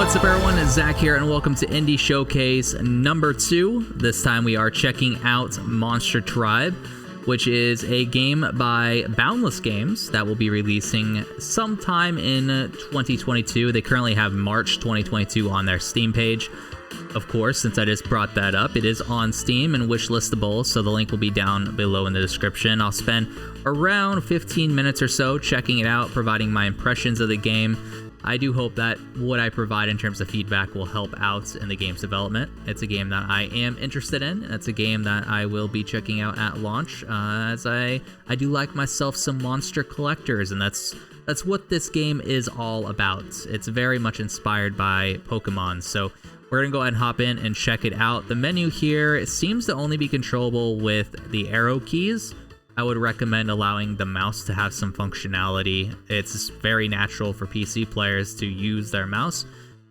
What's up everyone, it's Zach here and welcome to Indie Showcase number 2. This time we are checking out Monster Tribe, which is a game by Boundless Games that will be releasing sometime in 2022. They currently have March 2022 on their Steam page. Of course, since I just brought that up, it is on Steam and wishlistable, so the link will be down below in the description. I'll spend around 15 minutes or so checking it out, providing my impressions of the game. I do hope that what I provide in terms of feedback will help out in the game's development. It's a game that I am interested in, and it's a game that I will be checking out at launch, as I do like myself some monster collectors, and that's what this game is all about. It's very much inspired by Pokemon, so we're going to go ahead and hop in and check it out. The menu here seems to only be controllable with the arrow keys. I would recommend allowing the mouse to have some functionality. It's very natural for PC players to use their mouse,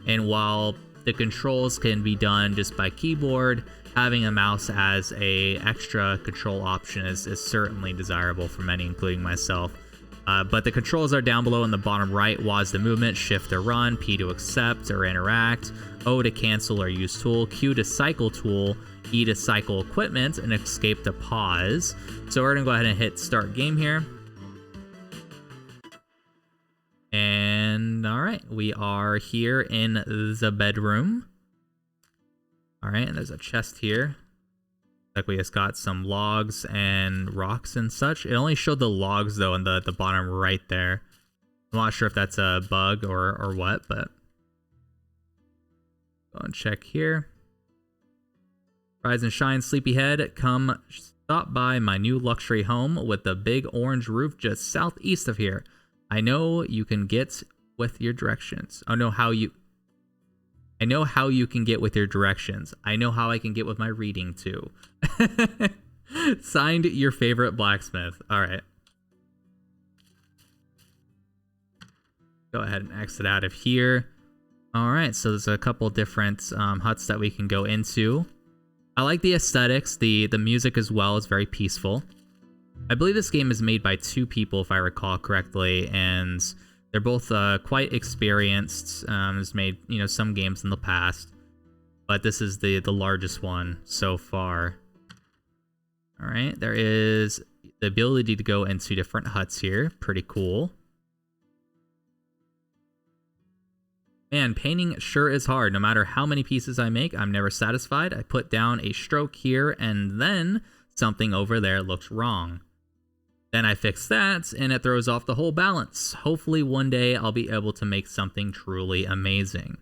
and while the controls can be done just by keyboard, having a mouse as a extra control option is certainly desirable for many, including myself. But the controls are down below in the bottom right. WA is the movement, shift to run, P to accept or interact, O to cancel or use tool, Q to cycle tool, E to cycle equipment, and escape to pause. So we're gonna go ahead and hit start game here. And all right, we are here in the bedroom. All right, and there's a chest here. Like we just got some logs and rocks and such. It only showed the logs though in the bottom right there. I'm not sure if that's a bug or what, but go and check here. Rise and shine, sleepyhead. Come stop by my new luxury home with the big orange roof just southeast of here. I know you can get with your directions. I know how you can get with your directions. I know how I can get with my reading too. Signed, your favorite blacksmith. All right. Go ahead and exit out of here. All right, so there's a couple different huts that we can go into. I like the aesthetics. The music as well is very peaceful. I believe this game is made by 2 people, if I recall correctly, and they're both quite experienced. Has made some games in the past, but this is the largest one so far. All right, there is the ability to go into different huts here. Pretty cool. Man, painting sure is hard. No matter how many pieces I make, I'm never satisfied. I put down a stroke here, and then something over there looks wrong. Then I fix that, and it throws off the whole balance. Hopefully one day I'll be able to make something truly amazing.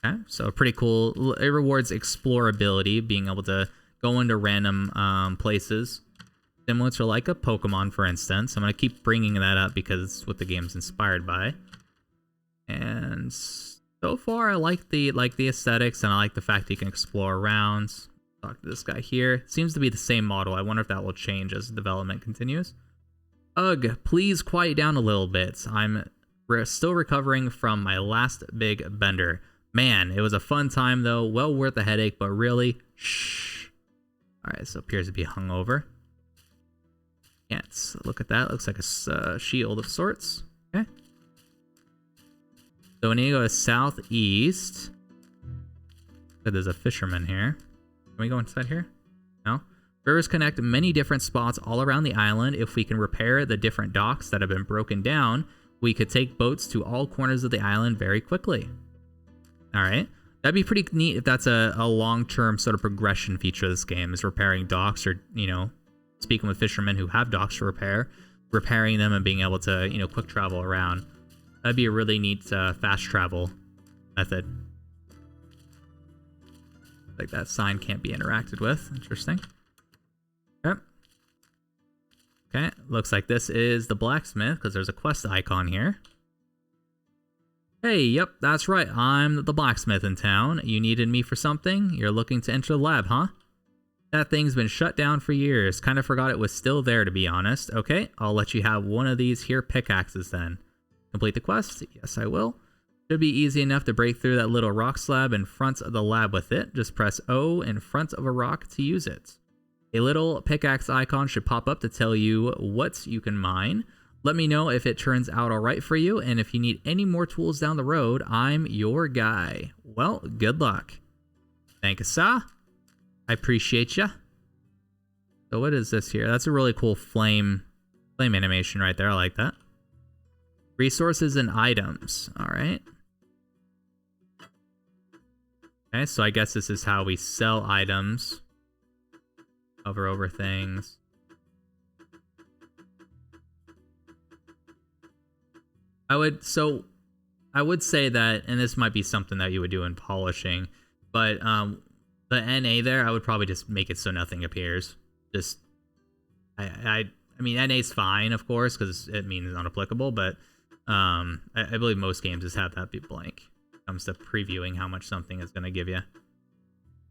Okay, so pretty cool. It rewards explorability, being able to go into random places. Similar to like a Pokemon, for instance. I'm going to keep bringing that up because it's what the game's inspired by. And so far I like the aesthetics, and I like the fact that you can explore around. Talk to this guy here. Seems to be the same model. I wonder if that will change as development continues. Ugh, please quiet down a little bit. I'm still recovering from my last big bender. Man, it was a fun time though. Well worth the headache, but really, shh. Alright, so appears to be hungover. Can't look at that. Looks like a shield of sorts. Okay. So when you go southeast, there's a fisherman here. Can we go inside here? No. Rivers connect many different spots all around the island. If we can repair the different docks that have been broken down, we could take boats to all corners of the island very quickly. All right. That'd be pretty neat if that's a long-term sort of progression feature of this game, is repairing docks, or, speaking with fishermen who have docks to repair, repairing them and being able to, quick travel around. That'd be a really neat fast travel method. Like that sign can't be interacted with. Interesting. Okay. Okay. Looks like this is the blacksmith because there's a quest icon here. Hey, yep, that's right. I'm the blacksmith in town. You needed me for something? You're looking to enter the lab, huh? That thing's been shut down for years. Kind of forgot it was still there, to be honest. Okay, I'll let you have one of these here pickaxes then. Complete the quest? Yes, I will. Should be easy enough to break through that little rock slab in front of the lab with it. Just press O in front of a rock to use it. A little pickaxe icon should pop up to tell you what you can mine. Let me know if it turns out all right for you, and if you need any more tools down the road, I'm your guy. Well, good luck. Thank you, sir. I appreciate ya. So what is this here? That's a really cool flame animation right there. I like that. Resources and items. All right. Okay, so I guess this is how we sell items. Hover over things. I would say that, and this might be something that you would do in polishing, but the NA there, I would probably just make it so nothing appears. Just, I mean, NA's fine, of course, because it means not applicable, but I believe most games just have that be blank when it comes to previewing how much something is going to give you.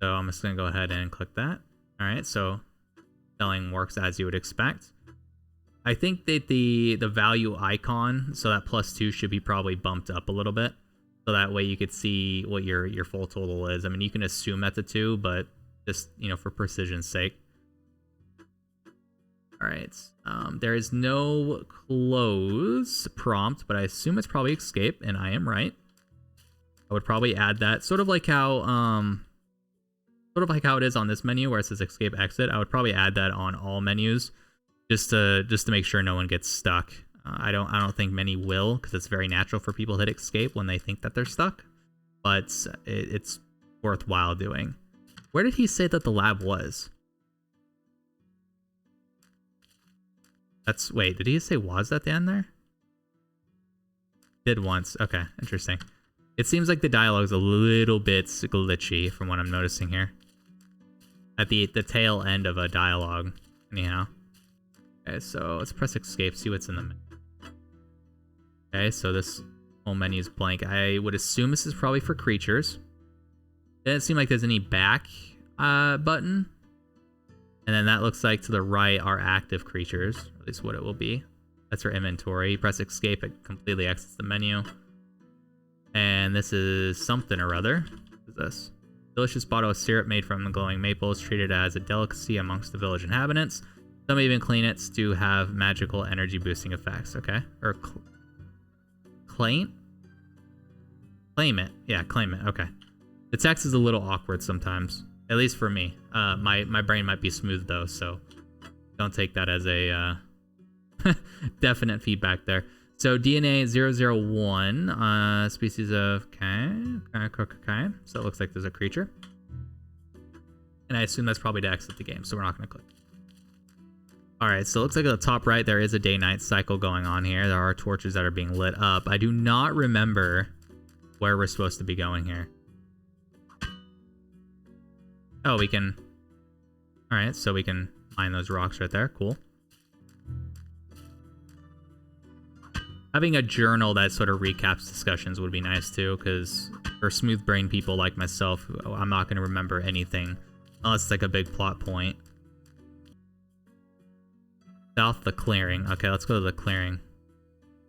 So I'm just going to go ahead and click that. All right, so selling works as you would expect. I think that the value icon, so that +2 should be probably bumped up a little bit. So that way you could see what your full total is. I mean, you can assume that's a 2, but just, you know, for precision's sake. All right. There is no close prompt, but I assume it's probably escape, and I am right. I would probably add that, sort of like how it is on this menu where it says escape exit. I would probably add that on all menus. Just to make sure no one gets stuck. I don't think many will, because it's very natural for people to hit escape when they think that they're stuck. But it's worthwhile doing. Where did he say that the lab was? Wait, did he say was at the end there? Did once. Okay, interesting. It seems like the dialogue's a little bit glitchy from what I'm noticing here. At the tail end of a dialogue, anyhow. Okay, so let's press escape, see what's in the menu. Okay, so this whole menu is blank. I would assume this is probably for creatures. It doesn't seem like there's any back button. And then that looks like to the right are active creatures, or at least what it will be. That's our inventory. You press escape, it completely exits the menu. And this is something or other. What is this? Delicious bottle of syrup made from glowing maples, treated as a delicacy amongst the village inhabitants. Some even clean it to have magical energy boosting effects. Okay. Or claim it. Yeah, claim it. Okay. The text is a little awkward sometimes, at least for me. My brain might be smooth though, so don't take that as a definite feedback there. So DNA 001, species of okay. So it looks like there's a creature, and I assume that's probably to exit the game. So we're not going to click. All right, so it looks like at the top right, there is a day-night cycle going on here. There are torches that are being lit up. I do not remember where we're supposed to be going here. Oh, we can... All right, so we can mine those rocks right there. Cool. Having a journal that sort of recaps discussions would be nice, too, because for smooth-brained people like myself, I'm not going to remember anything unless it's like a big plot point. South the clearing. Okay, let's go to the clearing.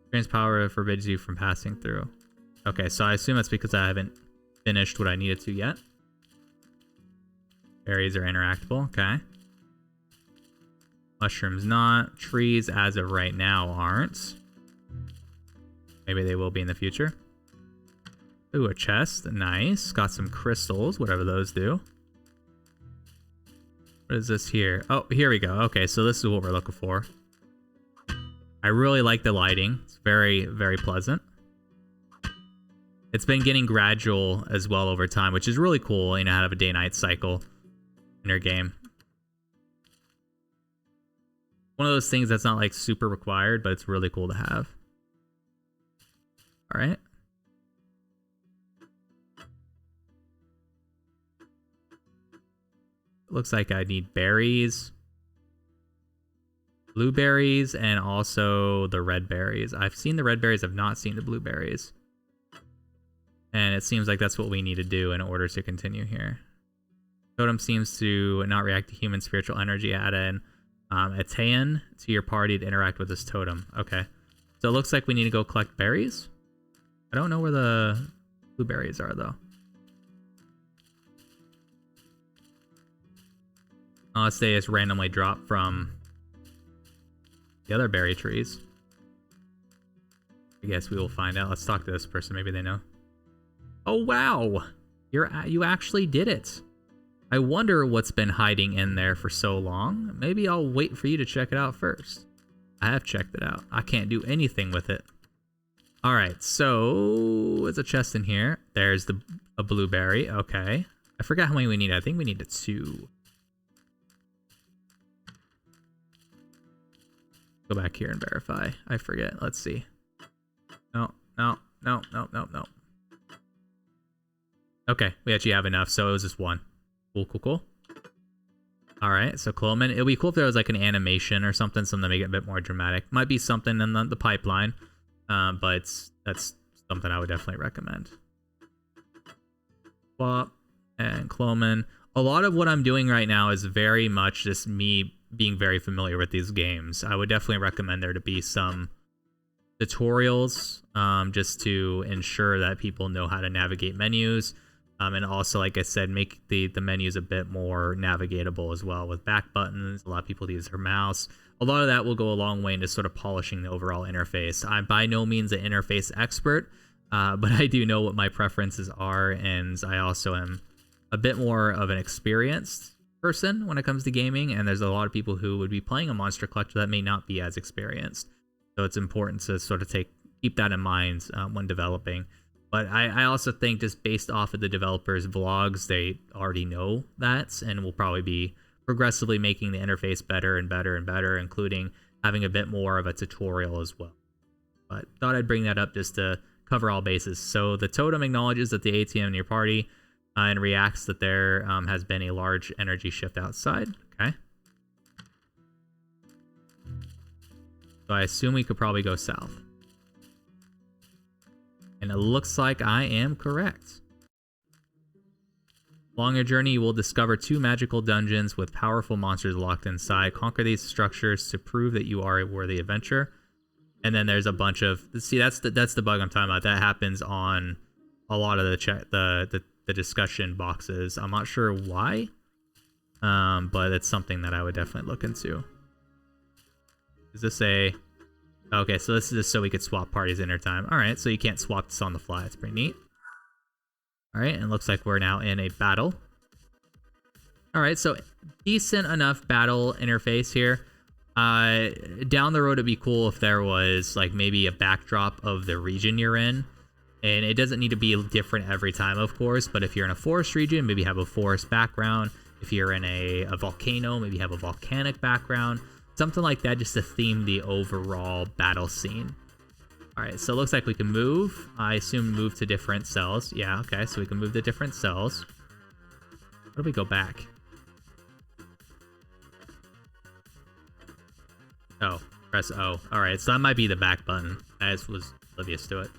Experience power forbids you from passing through. Okay, so I assume that's because I haven't finished what I needed to yet. Berries are interactable. Okay. Mushrooms not. Trees as of right now aren't. Maybe they will be in the future. Ooh, a chest. Nice. Got some crystals, whatever those do. What is this here? Oh, here we go. Okay, so this is what we're looking for. I really like the lighting. It's very, very pleasant. It's been getting gradual as well over time, which is really cool, you know, how to have a day-night cycle in your game. One of those things that's not like super required, but it's really cool to have. All right. Looks like I need berries, blueberries, and also the red berries. I've seen the red berries. I've not seen the blueberries. And it seems like that's what we need to do in order to continue here. Totem seems to not react to human spiritual energy. Add in a Tayan to your party to interact with this totem. Okay. So it looks like we need to go collect berries. I don't know where the blueberries are, though. Unless they just randomly drop from the other berry trees. I guess we will find out. Let's talk to this person. Maybe they know. Oh, wow. You actually did it. I wonder what's been hiding in there for so long. Maybe I'll wait for you to check it out first. I have checked it out. I can't do anything with it. All right, so there's a chest in here. There's a blueberry. Okay. I forgot how many we need. I think we need 2. Go back here and verify. I forget. Let's see. No. Okay, we actually have enough, so it was just 1. Cool. All right, so Cloman. It'll be cool if there was like an animation or something to make it a bit more dramatic. Might be something in the pipeline, but that's something I would definitely recommend. Swap and Cloman. A lot of what I'm doing right now is very much just me being very familiar with these games. I would definitely recommend there to be some tutorials just to ensure that people know how to navigate menus. And also, like I said, make the menus a bit more navigatable as well with back buttons. A lot of people use their mouse. A lot of that will go a long way into sort of polishing the overall interface. I'm by no means an interface expert, but I do know what my preferences are, and I also am a bit more of an experienced person when it comes to gaming, and there's a lot of people who would be playing a Monster Collector that may not be as experienced. So it's important to sort of keep that in mind when developing. But I also think just based off of the developers' vlogs, they already know that and will probably be progressively making the interface better and better and better, including having a bit more of a tutorial as well. But thought I'd bring that up just to cover all bases. So the totem acknowledges that the ATM in your party and reacts that there has been a large energy shift outside. Okay. So I assume we could probably go south. And it looks like I am correct. Along your journey, you will discover 2 magical dungeons with powerful monsters locked inside. Conquer these structures to prove that you are a worthy adventurer. And then there's a bunch of... See, that's the bug I'm talking about. That happens on a lot of the discussion boxes. I'm not sure why, but it's something that I would definitely look into. Is this a... Okay, so this is just so we could swap parties in our time. All right, so you can't swap this on the fly. It's pretty neat. All right, and it looks like we're now in a battle. All right, so decent enough battle interface here. Down the road, it'd be cool if there was like maybe a backdrop of the region you're in. And it doesn't need to be different every time, of course, but if you're in a forest region, maybe have a forest background. If you're in a volcano, maybe have a volcanic background. Something like that just to theme the overall battle scene. All right, so it looks like we can move. I assume move to different cells. Yeah, okay, so we can move to different cells. Where do we go back? Oh, press O. All right, so that might be the back button. I just was oblivious to it.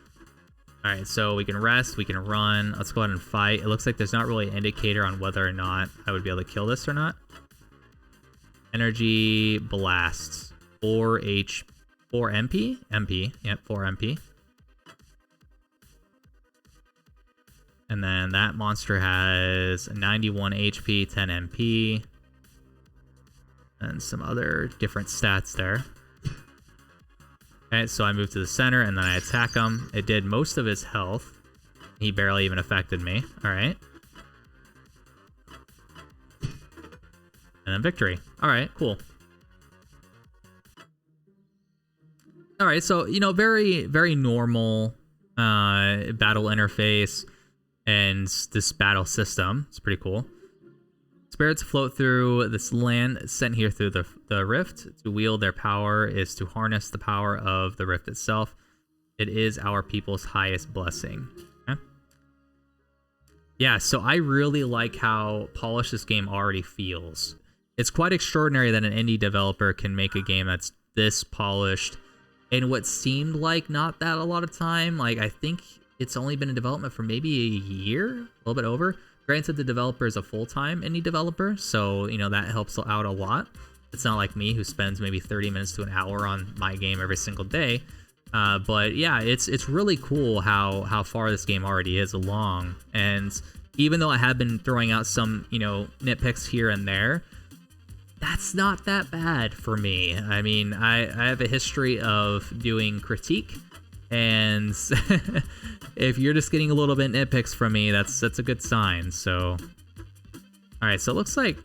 All right, so we can rest, we can run. Let's go ahead and fight. It looks like there's not really an indicator on whether or not I would be able to kill this or not. Energy blasts. 4 MP? MP. Yep, 4 MP. And then that monster has 91 HP, 10 MP. And some other different stats there. Okay, so I move to the center and then I attack him. It did most of his health. He barely even affected me. All right. And then victory. All right, cool. All right, so, you know, very, very normal battle interface and this battle system. It's pretty cool. Spirits float through this land sent here through the rift. To wield their power is to harness the power of the rift itself. It is our people's highest blessing. Okay? Yeah, so I really like how polished this game already feels. It's quite extraordinary that an indie developer can make a game that's this polished in what seemed like not that a lot of time. Like, I think it's only been in development for maybe a year, a little bit over. Granted, the developer is a full-time indie developer, so, you know, that helps out a lot. It's not like me, who spends maybe 30 minutes to an hour on my game every single day. But yeah, it's really cool how far this game already is along. And even though I have been throwing out some, you know, nitpicks here and there, that's not that bad for me. I mean, I have a history of doing critique And if you're just getting a little bit nitpicks from me, that's a good sign. So, all right. So it looks like,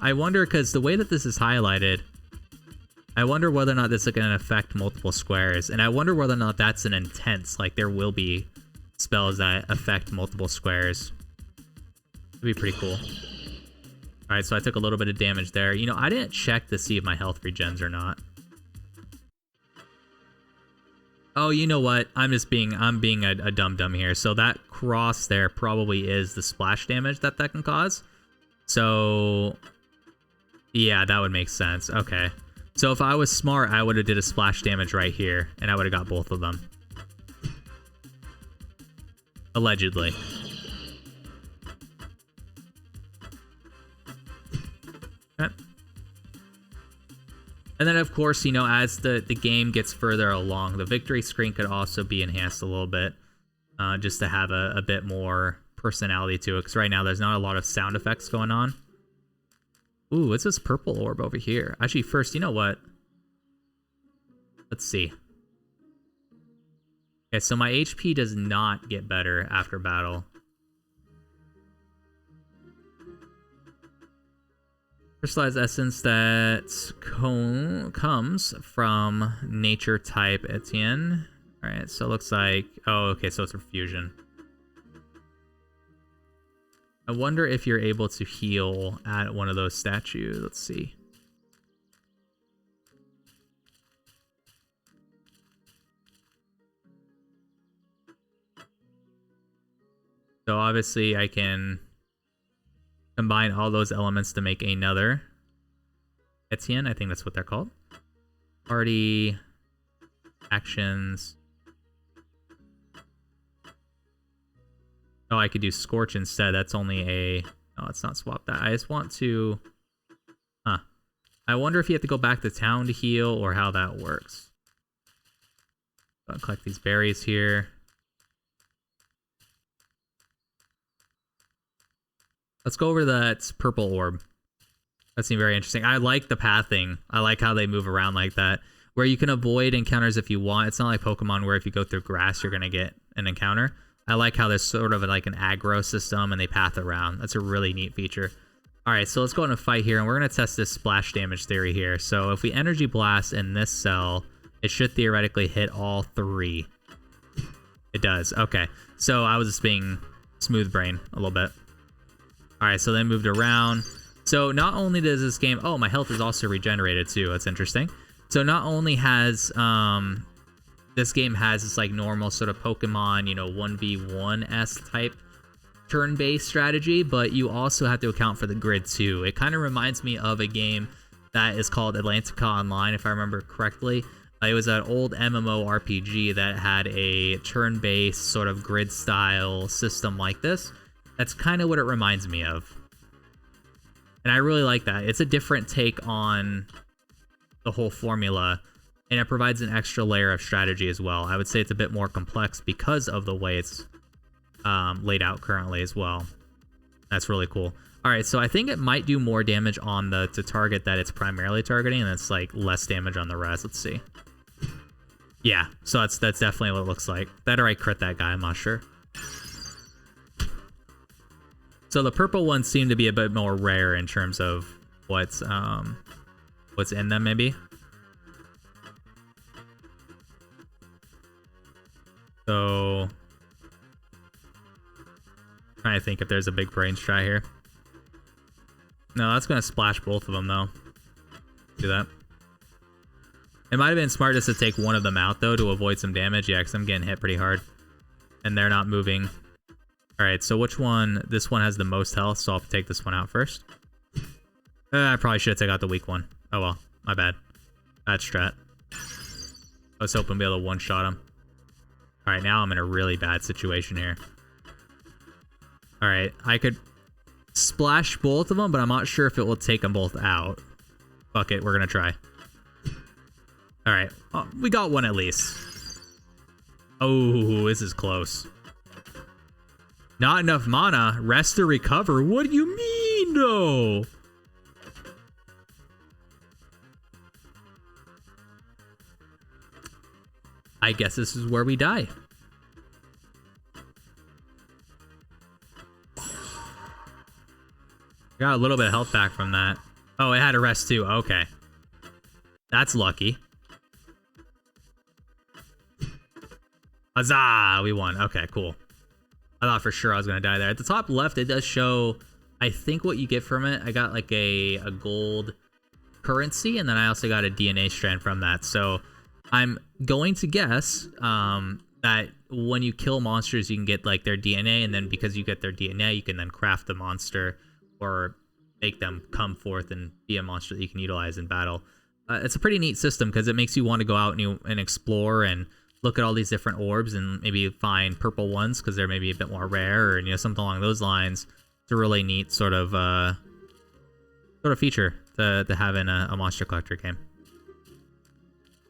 I wonder, because the way that this is highlighted, I wonder whether or not this is going to affect multiple squares. And I wonder whether or not that's an intense, like there will be spells that affect multiple squares. It'd be pretty cool. All right, so I took a little bit of damage there. You know, I didn't check to see if my health regens or not. Oh, you know what? I'm being a dum-dum here. So that cross there probably is the splash damage that can cause. So, yeah, that would make sense. Okay. So if I was smart, I would have did a splash damage right here, and I would have got both of them. Allegedly. Okay. And then, of course, you know, as the game gets further along, the victory screen could also be enhanced a little bit, just to have a bit more personality to it, because right now there's not a lot of sound effects going on. Ooh, what's this purple orb over here? Actually, first, you know what? Let's see. Okay, so my HP does not get better after battle. Crystallized essence that comes from nature type Etienne. All right, so it looks like... Oh, okay, so it's a fusion. I wonder if you're able to heal at one of those statues. Let's see. So obviously I can combine all those elements to make another Etienne. I think that's what they're called. Party actions. Oh, I could do Scorch instead. That's only a... Oh, let's not swap that. I just want to... Huh. I wonder if you have to go back to town to heal or how that works. I'll collect these berries here. Let's go over that purple orb. That seemed very interesting. I like the pathing. I like how they move around like that. Where you can avoid encounters if you want. It's not like Pokemon where if you go through grass, you're going to get an encounter. I like how there's sort of like an aggro system and they path around. That's a really neat feature. All right, so let's go into fight here, and we're going to test this splash damage theory here. So if we Energy Blast in this cell, it should theoretically hit all three. It does. Okay, so I was just being smooth brain a little bit. All right, so then moved around. So not only does this game... Oh, my health is also regenerated too. That's interesting. So not only has... this game has this like normal sort of Pokemon, you know, 1v1-esque type turn-based strategy, but you also have to account for the grid too. It kind of reminds me of a game that is called Atlantica Online, if I remember correctly. It was an old MMORPG that had a turn-based sort of grid-style system like this. That's kind of what it reminds me of. And I really like that. It's a different take on the whole formula, and it provides an extra layer of strategy as well. I would say it's a bit more complex because of the way it's laid out currently as well. That's really cool. All right, so I think it might do more damage on the target that it's primarily targeting, and it's like less damage on the rest. Let's see. Yeah, so that's definitely what it looks like. That or I crit that guy, I'm not sure. So the purple ones seem to be a bit more rare in terms of what's in them, maybe. So, trying to think if there's a big brain strat here. No, that's gonna splash both of them though. Do that. It might have been smart just to take one of them out though to avoid some damage. Yeah, because I'm getting hit pretty hard, and they're not moving. All right, so which one? This one has the most health, so I'll take this one out first. I probably should have taken out the weak one. Oh well, my bad. Bad strat. I was hoping to be able to one-shot him. All right, now I'm in a really bad situation here. All right, I could splash both of them, but I'm not sure if it will take them both out. Fuck it, we're gonna try. All right, we got one at least. Oh, this is close. Not enough mana. Rest to recover. What do you mean, though? I guess this is where we die. Got a little bit of health back from that. Oh, it had a rest too. Okay. That's lucky. Huzzah! We won. Okay, cool. I thought for sure I was going to die there. At the top left, it does show, I think, what you get from it. I got like a gold currency, and then I also got a DNA strand from that. So I'm going to guess that when you kill monsters, you can get like their DNA, and then because you get their DNA, you can then craft the monster or make them come forth and be a monster that you can utilize in battle. It's a pretty neat system because it makes you want to go out and explore and look at all these different orbs and maybe find purple ones because they're maybe a bit more rare, or something along those lines. It's a really neat sort of feature to have in a monster collector game.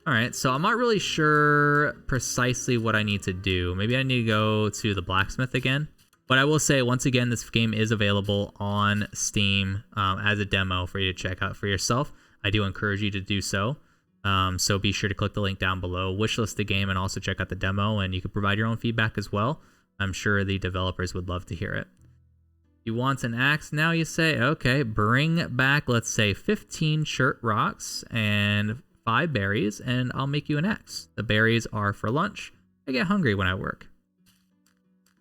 All right, so I'm not really sure precisely what I need to do. Maybe I need to go to the blacksmith again. But I will say, once again, this game is available on Steam as a demo for you to check out for yourself. I do encourage you to do so. So be sure to click the link down below, wishlist the game, and also check out the demo, and you can provide your own feedback as well. I'm sure the developers would love to hear it. You want an axe now, you say? Okay, bring back, let's say, 15 shirt rocks and 5 berries, and I'll make you an axe. The berries are for lunch. I get hungry when I work.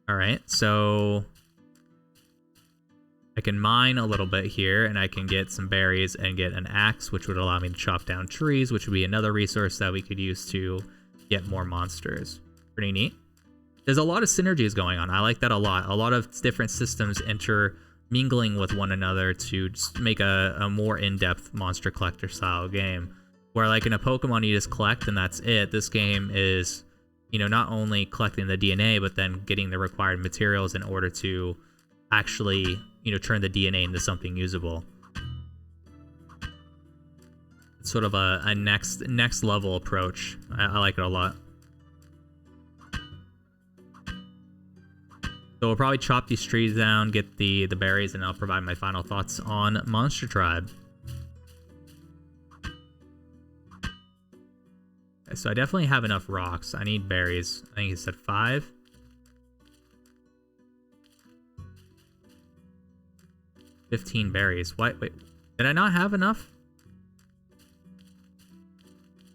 All right, so I can mine a little bit here, and I can get some berries and get an axe, which would allow me to chop down trees, which would be another resource that we could use to get more monsters. Pretty neat. There's a lot of synergies going on. I like that a lot. A lot of different systems intermingling with one another to just make a more in-depth monster collector style game. Where like in a Pokemon, you just collect and that's it. This game is, not only collecting the DNA, but then getting the required materials in order to actually, turn the DNA into something usable. It's sort of a next level approach. I like it a lot. So we'll probably chop these trees down, get the berries, and I'll provide my final thoughts on Monster Tribe. Okay, so I definitely have enough rocks. I need berries. I think he said 5. $15 berries. Wait, did I not have enough?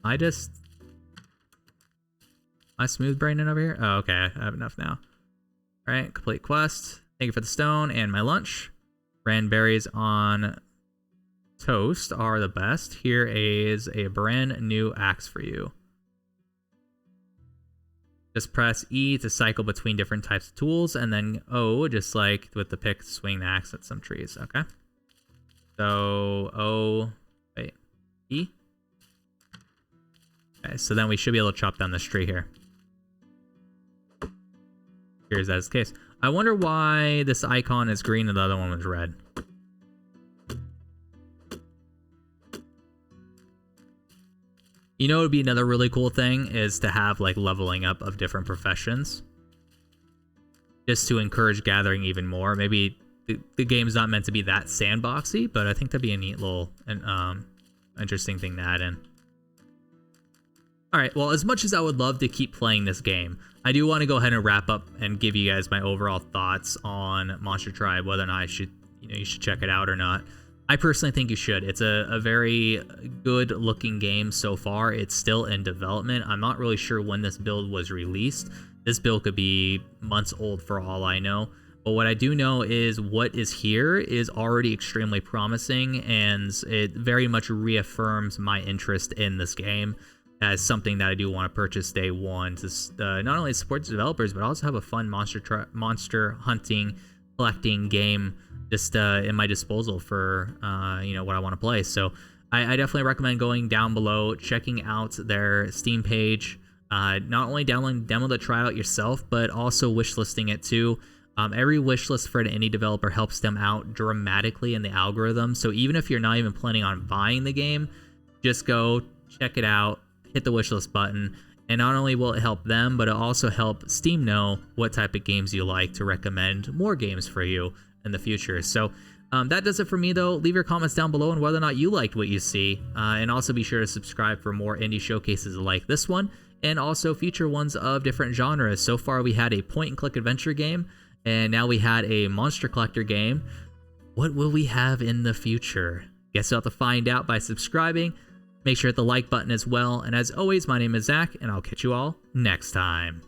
My smooth braining over here? Oh, okay, I have enough now. All right, complete quest. Thank you for the stone and my lunch. Cranberries on toast are the best. Here is a brand new axe for you. Just press E to cycle between different types of tools, and then O, just like with the pick, swing the axe at some trees. Okay. So O, wait, E. Okay, so then we should be able to chop down this tree here. Here's that as the case. I wonder why this icon is green and the other one was red. It would be another really cool thing is to have like leveling up of different professions. Just to encourage gathering even more. Maybe the game's not meant to be that sandboxy, but I think that'd be a neat little interesting thing to add in. Alright, well, as much as I would love to keep playing this game, I do want to go ahead and wrap up and give you guys my overall thoughts on Monster Tribe, whether or not you should check it out or not. I personally think you should. It's a very good looking game so far. It's still in development. I'm not really sure when this build was released. This build could be months old for all I know. But what I do know is what is here is already extremely promising, and it very much reaffirms my interest in this game as something that I do want to purchase day one to not only support the developers, but also have a fun monster hunting, collecting game just in my disposal for what I want to play. So I definitely recommend going down below, checking out their Steam page, not only downloading the demo to try out yourself, but also wishlisting it too. Every wishlist for an indie developer helps them out dramatically in the algorithm. So even if you're not even planning on buying the game, just go check it out, hit the wishlist button, and not only will it help them, but it'll also help Steam know what type of games you like to recommend more games for you in the future. So that does it for me, though. Leave your comments down below on whether or not you liked what you see, and also be sure to subscribe for more indie showcases like this one. and also future ones of different genres. So far, we had a point-and-click adventure game, and now we had a monster collector game. What will we have in the future? Guess you'll have to find out by subscribing. Make sure to hit the like button as well. And as always, my name is Zach, and I'll catch you all next time.